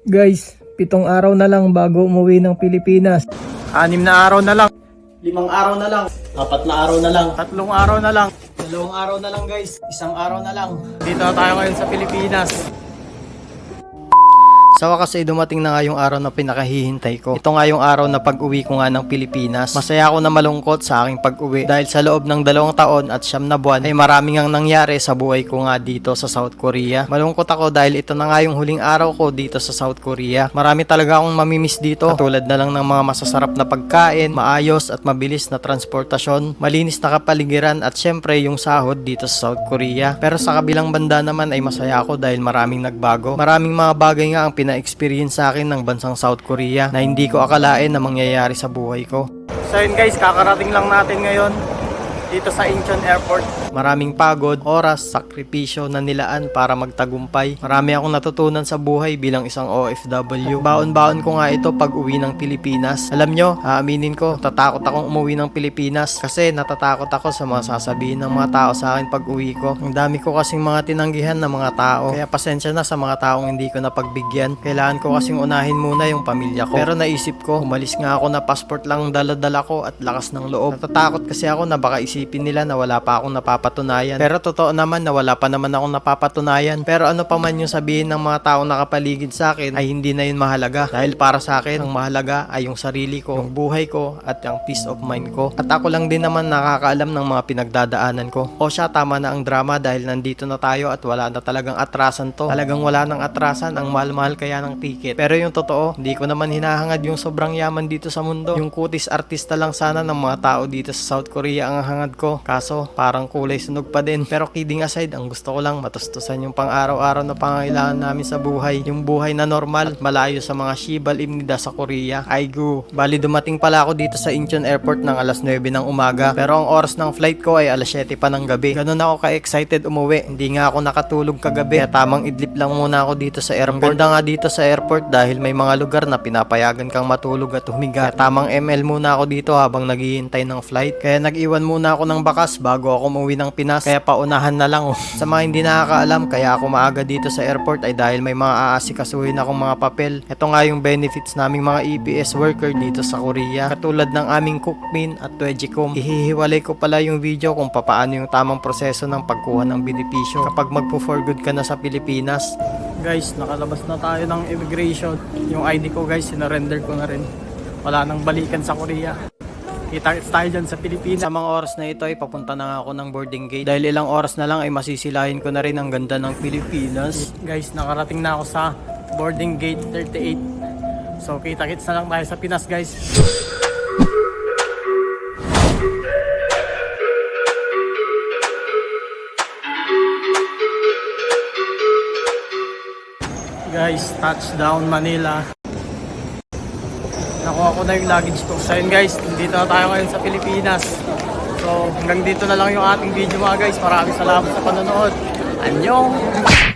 Guys, 7 araw na lang bago umuwi ng Pilipinas. 6 na araw na lang. 5 araw na lang. 4 na araw na lang. 3 araw na lang. 2 araw na lang guys. 1 araw na lang. Dito na tayo ngayon sa Pilipinas. Sa wakas ay dumating na nga yung araw na pinakahihintay ko. Ito nga yung araw na pag-uwi ko nga ng Pilipinas. Masaya ako na malungkot sa aking pag-uwi dahil sa loob ng 2 taon at 9 na buwan ay maraming ang nangyari sa buhay ko nga dito sa South Korea. Malungkot ako dahil ito na nga yung huling araw ko dito sa South Korea. Marami talaga akong mamimiss dito. Katulad na lang ng mga masasarap na pagkain, maayos at mabilis na transportasyon, malinis na kapaligiran at syempre yung sahod dito sa South Korea. Pero sa kabilang banda naman ay masaya ako dahil maraming nagbago. Maraming mga bagay nga ang na-experience sa akin ng bansang South Korea na hindi ko akalain na mangyayari sa buhay ko. So yun guys, kakarating lang natin ngayon dito sa Incheon Airport. Maraming pagod, oras, sakripisyo na nilaan para magtagumpay. Marami akong natutunan sa buhay bilang isang OFW. Baon-baon ko nga ito pag uwi ng Pilipinas. Alam nyo, aaminin ko, natatakot akong umuwi ng Pilipinas kasi natatakot ako sa mga sasabihin ng mga tao sa akin pag uwi ko. Ang dami ko kasing mga tinanggihan ng mga tao. Kaya pasensya na sa mga taong hindi ko napagbigyan. Kailangan ko kasing unahin muna yung pamilya ko. Pero naisip ko, umalis nga ako na passport lang dala-dala ko at lakas ng loob. Natatakot kasi ako na baka isipin nila na wala pa akong napapatunayan. Pero totoo naman na wala pa naman akong napapatunayan. Pero ano pa man yung sabihin ng mga taong nakapaligid sa akin ay hindi na yun mahalaga. Dahil para sa akin, ang mahalaga ay yung sarili ko, yung buhay ko at yung peace of mind ko. At ako lang din naman nakakaalam ng mga pinagdadaanan ko. O siya, tama na ang drama dahil nandito na tayo at wala na talagang atrasan to. Talagang wala nang atrasan, ang mahal-mahal kaya ng ticket. Pero yung totoo, hindi ko naman hinahangad yung sobrang yaman dito sa mundo. Yung kutis artista lang sana ng mga tao dito sa South Korea ang hangad ko. Kaso, parang kulay sunog pa din. Pero kidding aside, ang gusto ko lang matustusan yung pang-araw-araw na pangangailangan namin sa buhay. Yung buhay na normal at malayo sa mga shibal imnida sa Korea. Aigu. Bali dumating pala ako dito sa Incheon Airport ng alas 9 ng umaga. Pero ang oras ng flight ko ay alas 7 pa ng gabi. Ganun ako ka-excited umuwi. Hindi nga ako nakatulog kagabi. Kaya tamang idlip lang muna ako dito sa airport. Ang ganda nga dito sa airport dahil may mga lugar na pinapayagan kang matulog at humiga. Kaya tamang ML muna ako dito habang naghihintay ng flight. Kaya nag-iwan muna ako ng bakas bago ako umuwi ng Pinas. Kaya paunahan na lang. Sa mga hindi nakakaalam, kaya ako maaga dito sa airport ay dahil may mga aasikasuhin akong mga papel. Ito nga yung benefits naming mga EPS worker dito sa Korea. Katulad ng aming cookmin at twejicom. Ihihiwalay ko pala yung video kung papaano yung tamang proseso ng pagkuha ng benepisyo kapag magpo-for good ka na sa Pilipinas. Guys, nakalabas na tayo ng immigration. Yung ID ko guys, sinurrender ko na rin. Wala nang balikan sa Korea. Kita-kits tayo dyan sa Pilipinas. Sa mga oras na ito ay papunta na ako ng boarding gate. Dahil ilang oras na lang ay masisilahin ko na rin ang ganda ng Pilipinas. Guys, nakarating na ako sa boarding gate 38. So kita-kits na lang tayo sa Pinas guys. Guys, touchdown Manila. Nakuha ko na yung luggage ko. So yun guys, dito na tayo ngayon sa Pilipinas. So hanggang dito na lang yung ating video mga guys. Maraming salamat sa panonood. Annyeong!